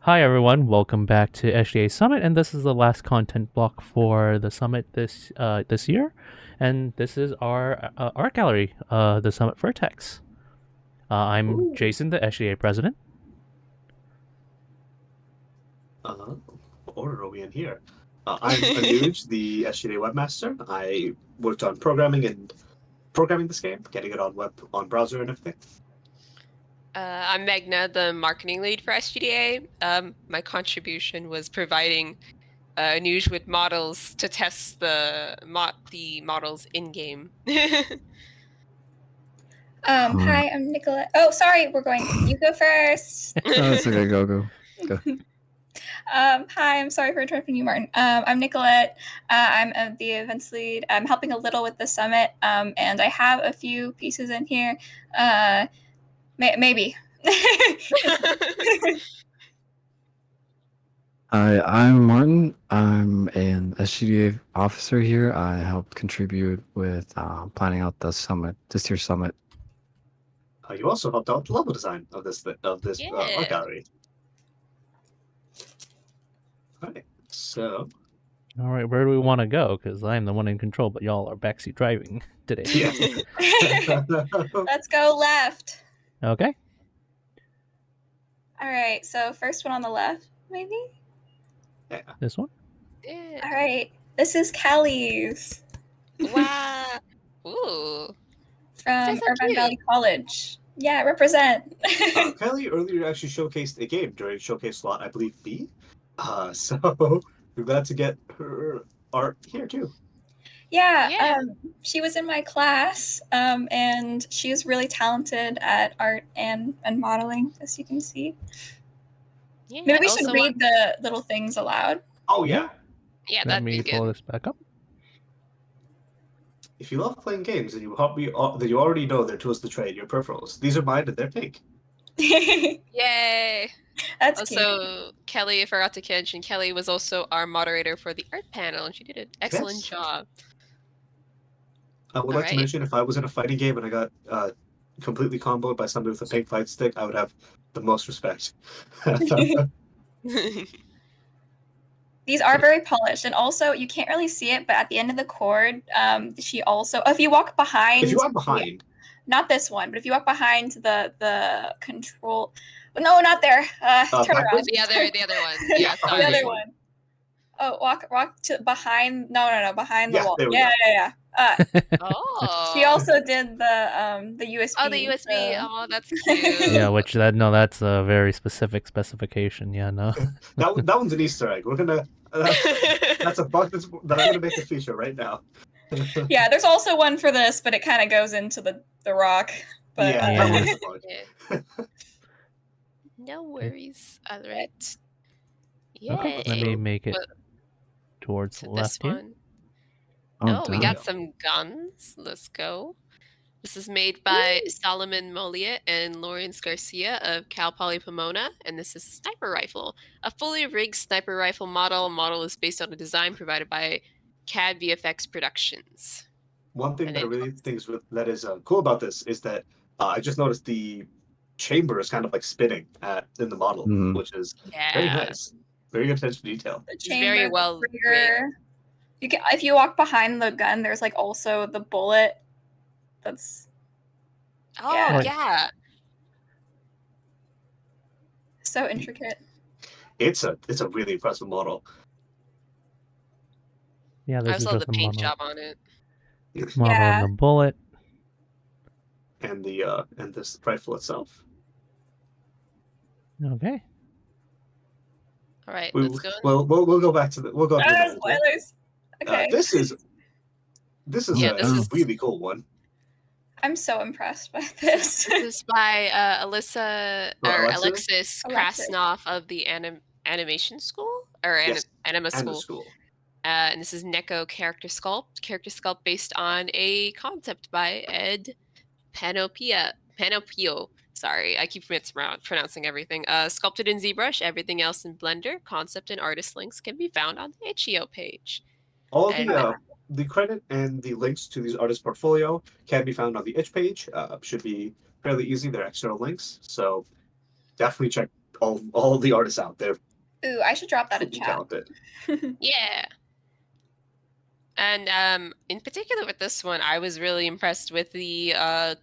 Hi everyone, welcome back to SGDA Summit, and this is the last content block for the summit this year, and this is our art gallery, the Summit Vertex. I'm Ooh. Jason, the SGDA president. What order are we in here? I'm Anuj, the SGDA webmaster. I worked on programming this game, getting it on browser and everything. I'm Magna, the marketing lead for SGDA. My contribution was providing Anuj with models to test the models in game. Hi, I'm Nicolette. Oh, sorry, we're going. You go first. Oh, it's okay. Go. Hi, I'm sorry for interrupting you, Martin. I'm Nicolette. I'm the events lead. I'm helping a little with the summit, and I have a few pieces in here. Maybe. Hi, I'm Martin. I'm an SGDA officer here. I helped contribute with planning out this year's summit. You also helped out the level design of this art gallery. All right, so. All right, where do we want to go? Because I'm the one in control, but y'all are backseat driving today. Yeah. Let's go left. Okay. All right, so first one on the left, maybe? Yeah. This one? Yeah. All right, this is Callie's. Wow. Ooh. From So Irvine cute. Valley College. Yeah, represent. Kelly earlier actually showcased a game during showcase slot, I believe B. So we're glad to get her art here too. Yeah. She was in my class, and she is really talented at art and modeling, as you can see. Yeah, Maybe we should read the little things aloud. Oh yeah. Yeah, Let that'd me be pull good. this back up. If you love playing games and you already know their tools to trade, your peripherals. These are mine and they're pink. Yay! That's also, Kelly, I forgot to mention, Kelly was also our moderator for the art panel, and she did an excellent job. I would like to mention, if I was in a fighting game and I got completely comboed by somebody with a pink fight stick, I would have the most respect. These are very polished, and also you can't really see it, but at the end of the cord, she also, if you walk behind, not this one, but if you walk behind the control, no, not there. Turn around. The other one. Yeah, sorry. The other one. Oh, walk to behind. No, behind the wall. Yeah. Oh. She also did the USB. Oh, the USB. So. Oh, that's cute. Yeah, that's a very specific specification. Yeah, no. that one's an Easter egg. We're gonna. That's a bug that I'm gonna make a feature right now. Yeah, there's also one for this, but it kind of goes into the rock. But, that one is a bug. No worries. All right. Yay. Okay, let me make it towards the left here. We got some guns. Let's go. This is made by Solomon Molia and Lawrence Garcia of Cal Poly Pomona, and this is a sniper rifle. A fully rigged sniper rifle model. Model is based on a design provided by CAD VFX Productions. One thing that I really think is cool about this is that I just noticed the chamber is kind of like spinning in the model, which is very nice. Very good attention to detail. The chamber, very well rigged. If you walk behind the gun, there's like also the bullet. That's yeah. So intricate. It's a really impressive model. Yeah, I saw the paint job on it. Model on the bullet. And this rifle itself. Okay. All right, let's go. Well, we'll go back to the. We'll go. Spoilers. Okay. This is a really cool one. I'm so impressed by this. This is by Alexis Krasnov of the Animation School Anima School. And this is Neko Character Sculpt based on a concept by Ed Panopio. Sorry, I keep pronouncing everything. Sculpted in ZBrush, everything else in Blender. Concept and artist links can be found on the itch.io page. All the credit and the links to these artists' portfolio can be found on the itch page. Should be fairly easy. They're external links, so definitely check all the artists out there. Ooh, I should drop that in chat. Talented. Yeah. And in particular with this one, I was really impressed with the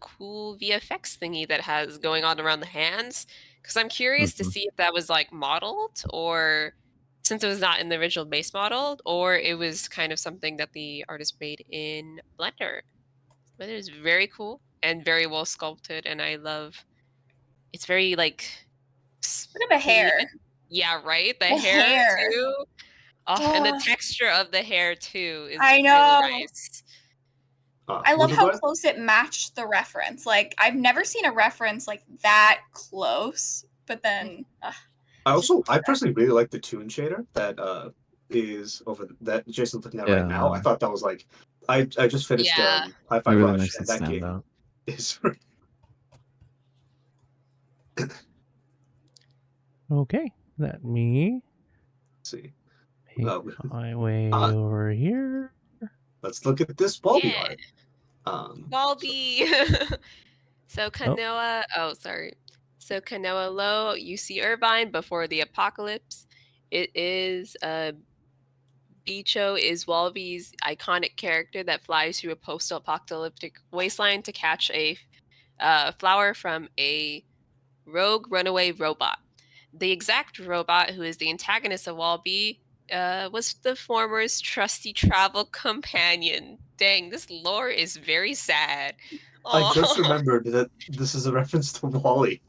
cool VFX thingy that has going on around the hands. Because I'm curious to see if that was like modeled, or since it was not in the original base model, or it was kind of something that the artist made in Blender. But it is very cool and very well sculpted, and I love. It's very like. Look at the hair. Yeah, right. The hair too. Oh, and the texture of the hair too is really nice. I love how close it matched the reference. Like, I've never seen a reference like that close. But then, I personally really like the toon shader that is over that Jason's looking at right now. I thought that was like, I just finished Hi-Fi really Rush, makes and it that stand game out. is. Okay, let me see. Make my way over here. Let's look at this Baldy art. Baldy. So Kanoa. So Kanoa Low, UC Irvine before the apocalypse. It is Bicho is Wallaby's iconic character that flies through a post-apocalyptic wasteland to catch a flower from a rogue runaway robot. The exact robot who is the antagonist of Wallaby was the former's trusty travel companion. Dang, this lore is very sad. I just remembered that this is a reference to Wall-E.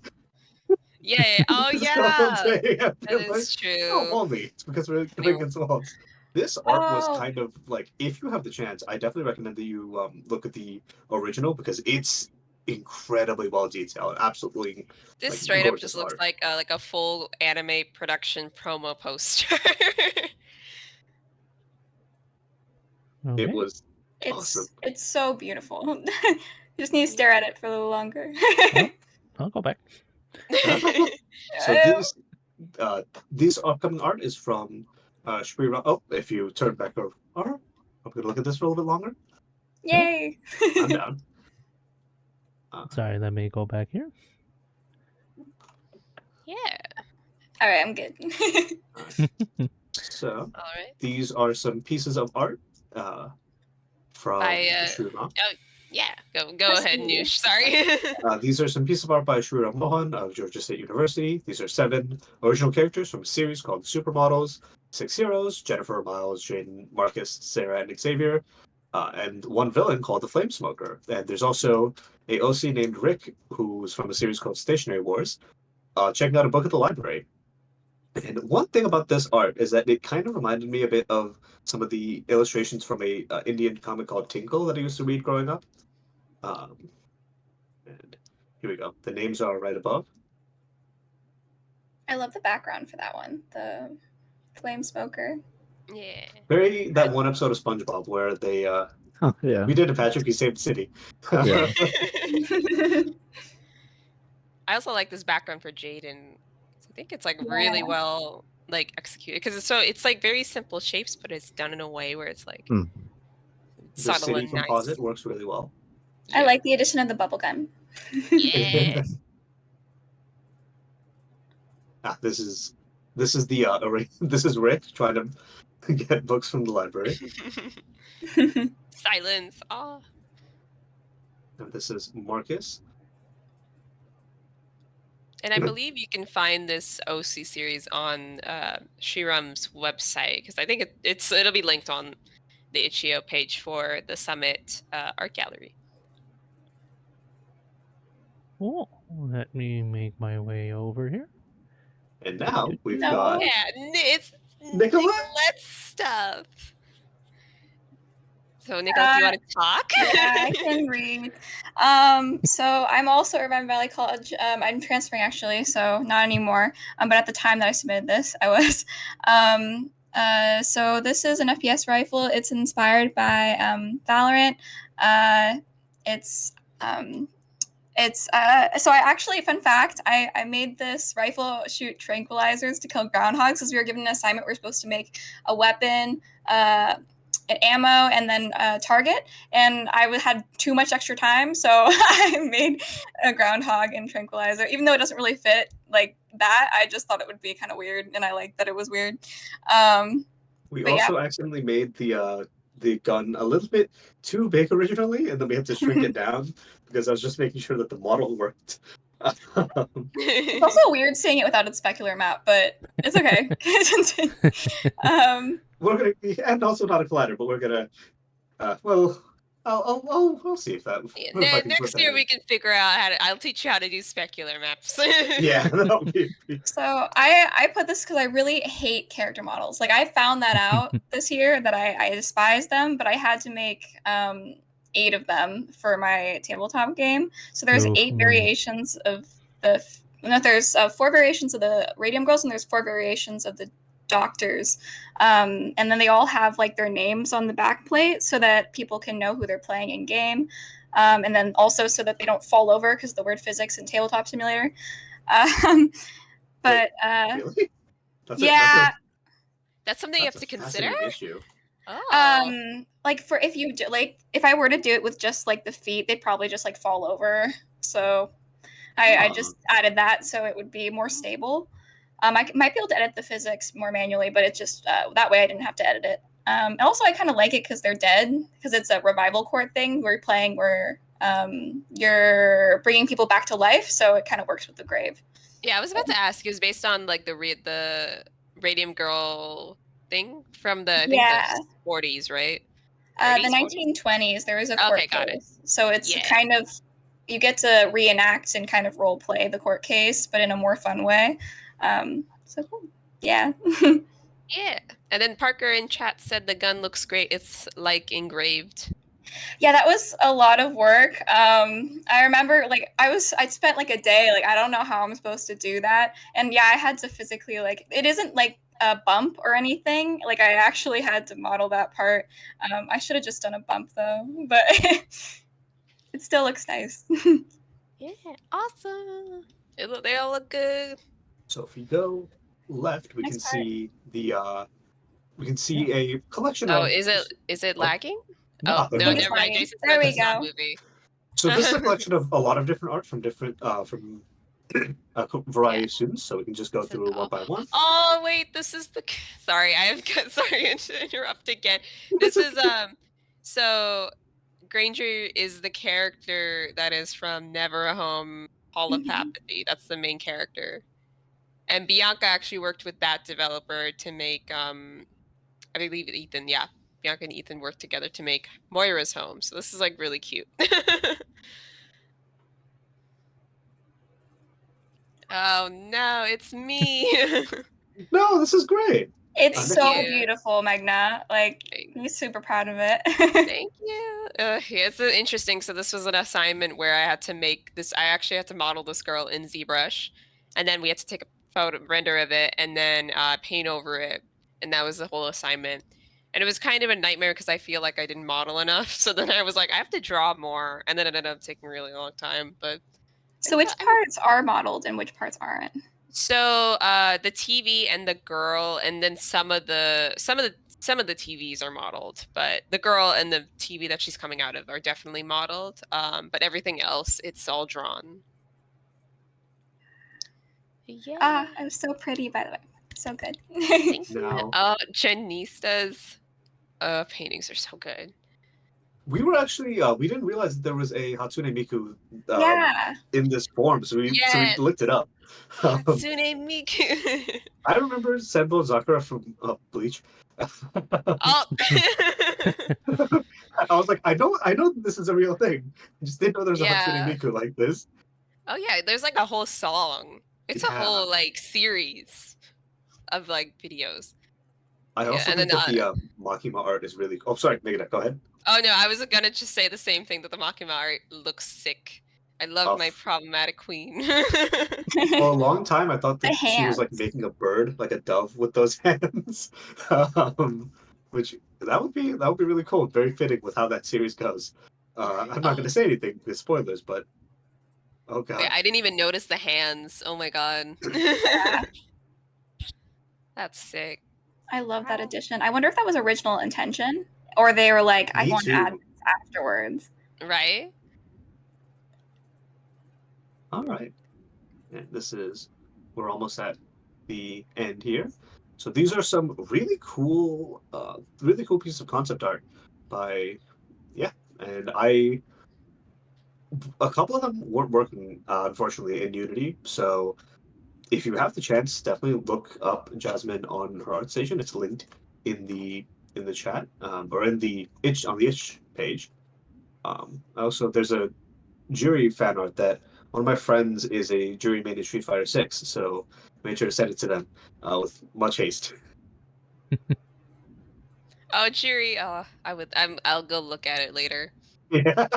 Yeah. Oh, yeah. That is true. Oh, Wall-E. It's because we're going against walls. This art was kind of like, if you have the chance, I definitely recommend that you look at the original because it's incredibly well detailed. Absolutely. This straight up just looks like a full anime production promo poster. Okay. It was awesome. It's so beautiful. You just need to stare at it for a little longer. I'll go back. So this upcoming art is from Shriram. Oh, if you turn back over, I'm gonna look at this for a little bit longer. Yay! I'm down. Sorry, let me go back here. Yeah. All right, I'm good. So, these are some pieces of art from Shriram. Yeah, go ahead, Noosh. Sorry. These are some pieces of art by Shriram Mohan of Georgia State University. These are 7 original characters from a series called Supermodels, 6 heroes, Jennifer, Miles, Jaden, Marcus, Sarah, and Xavier, and 1 villain called the Flame Smoker. And there's also a OC named Rick, who's from a series called Stationary Wars, checking out a book at the library. And one thing about this art is that it kind of reminded me a bit of some of the illustrations from a Indian comic called Tinkle that I used to read growing up. And here we go. The names are right above. I love the background for that one. The Flame Smoker. Yeah. Very that one episode of SpongeBob where they we did it, Patrick, you saved the city. Yeah. I also like this background for Jaden. I think it's like really well like executed because it's like very simple shapes, but it's done in a way where it's like subtle and nice. Composite works really well. I like the addition of the bubblegum. Yeah. This is the this is Rick trying to get books from the library. Silence. Oh. And this is Marcus. And I believe you can find this OC series on Shriram's website because I think it'll be linked on the itch.io page for the Summit art gallery. Oh, let me make my way over here. And now we've got it's Nicolette stuff. So Nicolette, you want to talk? Yeah, I can read. So I'm also at Irvine Valley College. I'm transferring actually, so not anymore. But at the time that I submitted this, I was. So this is an FPS rifle. It's inspired by Valorant. So I actually, fun fact, I made this rifle shoot tranquilizers to kill groundhogs because we were given an assignment. We're supposed to make a weapon ammo and then target, and I had too much extra time, so I made a groundhog and tranquilizer, even though it doesn't really fit like that. I just thought it would be kind of weird, and I liked that it was weird. We also accidentally made the gun a little bit too big originally, and then we had to shrink it down because I was just making sure that the model worked. It's also weird seeing it without its specular map, but it's okay. We're gonna, and also not a collider, but we're gonna. Well, I'll see if that. Yeah, next year we can figure out how to. I'll teach you how to do specular maps. Yeah, that'll be. So I put this because I really hate character models. Like I found that out this year that I despise them, but I had to make 8 of them for my tabletop game. So there's 8 variations of the. No, there's 4 variations of the Radium Girls, and there's 4 variations of the Doctors, and then they all have like their names on the back plate so that people can know who they're playing in game, and then also so that they don't fall over because the word physics in Tabletop Simulator. But really? That's something you have to consider. Issue. Oh. Like for if you do, like if I were to do it with just like the feet, they'd probably just like fall over. So I just added that so it would be more stable. I might be able to edit the physics more manually, but it's just that way I didn't have to edit it. And also I kind of like it because they're dead, because it's a revival court thing where you're bringing people back to life, so it kind of works with the grave. Yeah, I was about to ask. It was based on like the Radium Girl thing from the the 40s, right? The 1920s. There was a court case, so it's kind of you get to reenact and kind of role play the court case, but in a more fun way. So cool. Yeah. Yeah. And then Parker in chat said the gun looks great. It's like engraved. Yeah, that was a lot of work. I remember like I spent like a day, like I don't know how I'm supposed to do that. And yeah, I had to physically like it isn't like a bump or anything. Like I actually had to model that part. I should have just done a bump though, but it still looks nice. Yeah, awesome. They all look good. So if we go left, we can see a collection of. Oh, is it lagging? No, no, never mind. Jason there we go. Movie. So this is a collection of a lot of different art from different from a variety of students. So we can just go through it one by one. Oh wait, this is the. Sorry, sorry to interrupt again. This is so Granger is the character that is from Never a Home Holopathy. That's the main character. And Bianca actually worked with that developer to make, I believe Ethan, yeah. Bianca and Ethan worked together to make Moira's Home. So this is like really cute. Oh no, it's me. No, this is great. It's so beautiful, Magna. Like, he's super proud of it. Thank you. It's interesting. So this was an assignment where I had to make this. I actually had to model this girl in ZBrush, and then we had to take a render of it and then paint over it, and that was the whole assignment. And it was kind of a nightmare because I feel like I didn't model enough. So then I was like, I have to draw more, and then it ended up taking a really long time. But so which parts are modeled and which parts aren't? So the TV and the girl, and then some of the TVs are modeled, but the girl and the TV that she's coming out of are definitely modeled. But everything else, it's all drawn. Yeah. I'm so pretty, by the way. So good. Thank you. Oh, Janista's paintings are so good. We were actually we didn't realize that there was a Hatsune Miku in this form, so we looked it up. Hatsune Miku. I remember Senbo Zakura from Bleach. Oh. I was like, I know this is a real thing. I just didn't know there's a Hatsune Miku like this. Oh yeah, there's like a whole song. It's a whole like series of like videos. I also think that the Makima art is really. Oh, sorry, Megadeth, go ahead. Oh no, I was gonna just say the same thing, that the Makima art looks sick. I love my problematic queen. For a long time, I thought that she was like making a bird, like a dove, with those hands, which that would be really cool. Very fitting with how that series goes. I'm not going to say anything with spoilers, but oh god, I didn't even notice the hands. Oh my god, that's sick. I love that addition. I wonder if that was original intention. or they were like, I Me want to add too. this afterwards. Right? All right. And we're almost at the end here. So these are some really cool pieces of concept art by, and a couple of them weren't working, unfortunately, in Unity. So if you have the chance, definitely look up Jasmine on her art station. It's linked in the chat, or in the itch page. Also, there's a Jury fan art that one of my friends is a Jury main in Street Fighter 6, so made sure to send it to them with much haste. Oh, Jury. Oh, I'll go look at it later. Yeah.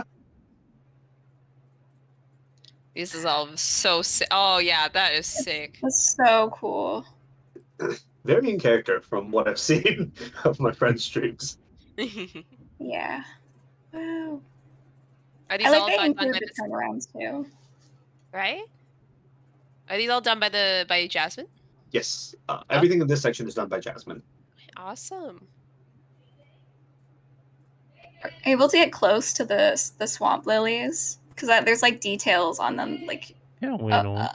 This is all so sick. Oh yeah, that is sick. That's so cool. Very in character from what I've seen of my friend's streams. Yeah. Wow. Are these I like all they done by include the turnarounds too. Right? Are these all done by Jasmine? Yes. Everything in this section is done by Jasmine. Awesome. Are you able to get close to the swamp lilies? Because there's like details on them. Like, Yeah, we know.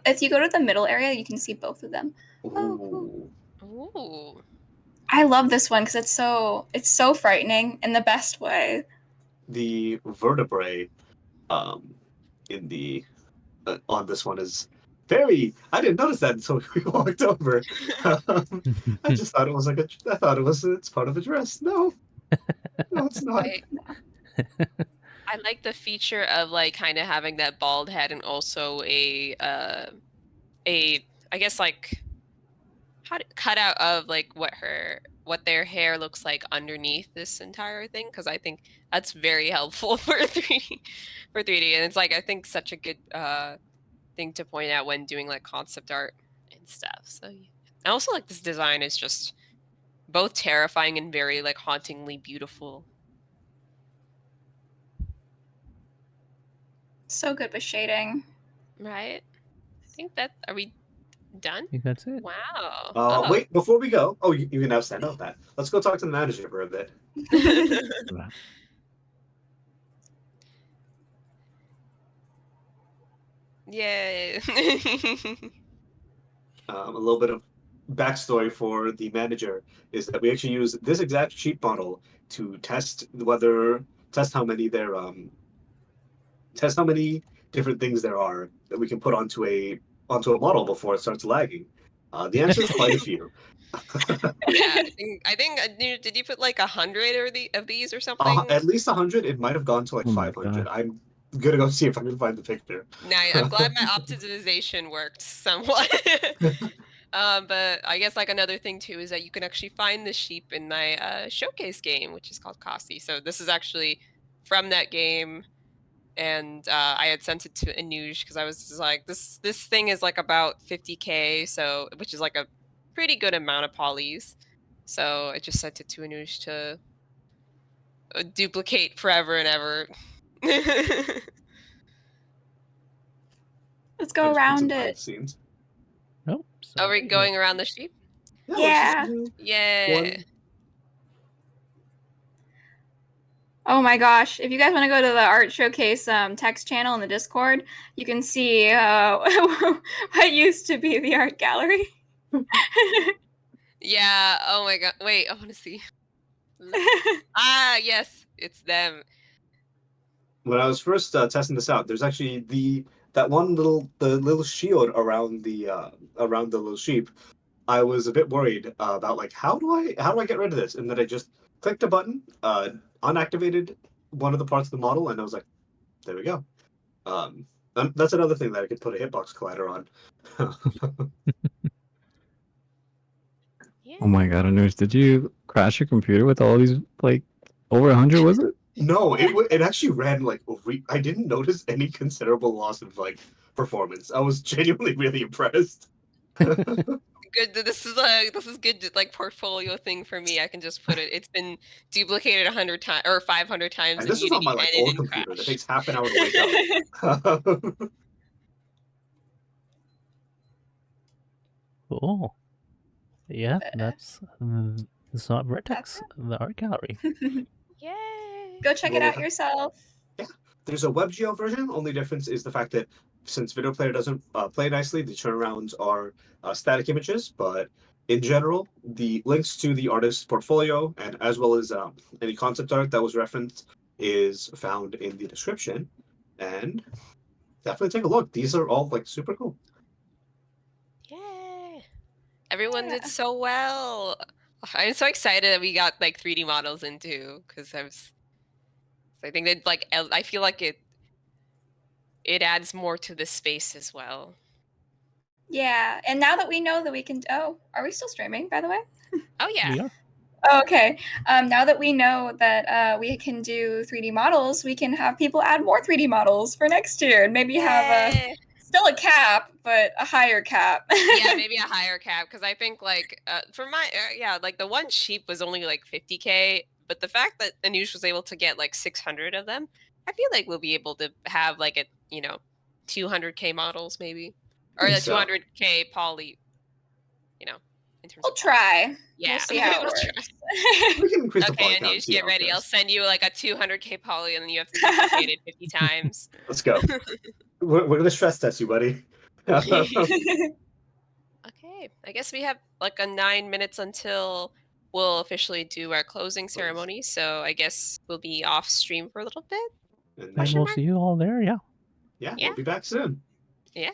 if you go to the middle area, you can see both of them. Ooh. Oh, cool. Ooh. I love this one because it's so frightening in the best way. The vertebrae in the on this one is very. I didn't notice that until we walked over. I just thought it was it's part of a dress. No, it's not. I like the feature of like kind of having that bald head and also a I guess like cutout of like what their hair looks like underneath this entire thing, because I think that's very helpful for 3D and it's like I think such a good thing to point out when doing like concept art and stuff. So yeah. I also like this design is just both terrifying and very like hauntingly beautiful. So good with shading. Right? I think that are we done? I think that's it. Wow. Wait, before we go, you can now stand up that. Let's go talk to the manager for a bit. Yay. A little bit of backstory for the manager is that we actually use this exact sheet model to test how many different things there are that we can put onto a model before it starts lagging. The answer is quite a few. Yeah, I think did you put like 100 of these or something? At least 100. It might have gone to like 500. I'm gonna go see if I can find the picture. Nah, I'm glad my optimization worked somewhat. But I guess like another thing too is that you can actually find the sheep in my showcase game, which is called Kasi. So this is actually from that game, and I had sent it to Anuj because I was just like, this thing is like about 50K, so which is like a pretty good amount of polys. So I just sent it to Anuj to duplicate forever and ever. Let's go around it. Scenes. Nope. Are we going around the sheep? Yeah. Yeah. Oh my gosh. If you guys want to go to the art showcase text channel in the Discord, you can see what used to be the art gallery. Yeah. Oh my god. Wait, I want to see. Yes, it's them. When I was first testing this out, there's actually the little shield around the little sheep. I was a bit worried about like how do I get rid of this, and then I just clicked a button, unactivated one of the parts of the model, and I was like, there we go. That's another thing that I could put a hitbox collider on. Yeah. Oh my god, Anush, did you crash your computer with all these, like, over 100, was it? No, it actually ran like I didn't notice any considerable loss of like performance. I was genuinely really impressed. Good. This is good like portfolio thing for me. I can just put it. It's been duplicated 100 times or 500 times. And this is on my like old computer that takes half an hour to wake up. Cool. Yeah, that's the Summit Vertex, the art gallery. Yay! Go check it out yourself. Yeah, there's a WebGL version. Only difference is the fact that since Video Player doesn't play nicely, the turnarounds are static images. But in general, the links to the artist's portfolio and as well as any concept art that was referenced is found in the description. And definitely take a look. These are all like super cool. Yay! Everyone did so well. I'm so excited that we got like 3D models into because I think that like I feel like it adds more to the space as well. Yeah, and now that we know that we can, are we still streaming, by the way? Oh yeah. We are. Oh, okay. Now that we know that we can do 3D models, we can have people add more 3D models for next year, and maybe have still a cap, but a higher cap. Yeah, maybe a higher cap, because I think like for my like the one sheep was only like 50K, but the fact that Anush was able to get like 600 of them, I feel like we'll be able to have like a 200K models maybe, or a 200K poly, in terms we'll try. Yeah, we'll see how it works. We can increase the Okay, Anush, get ready. I'll send you like a 200K poly, and then you have to duplicate it 50 times. Let's go. We're gonna stress test you, buddy. Okay, I guess we have like 9 minutes until we'll officially do our closing ceremony. So I guess we'll be off stream for a little bit. And we'll see you all there. Yeah. Yeah, we'll be back soon. Yeah.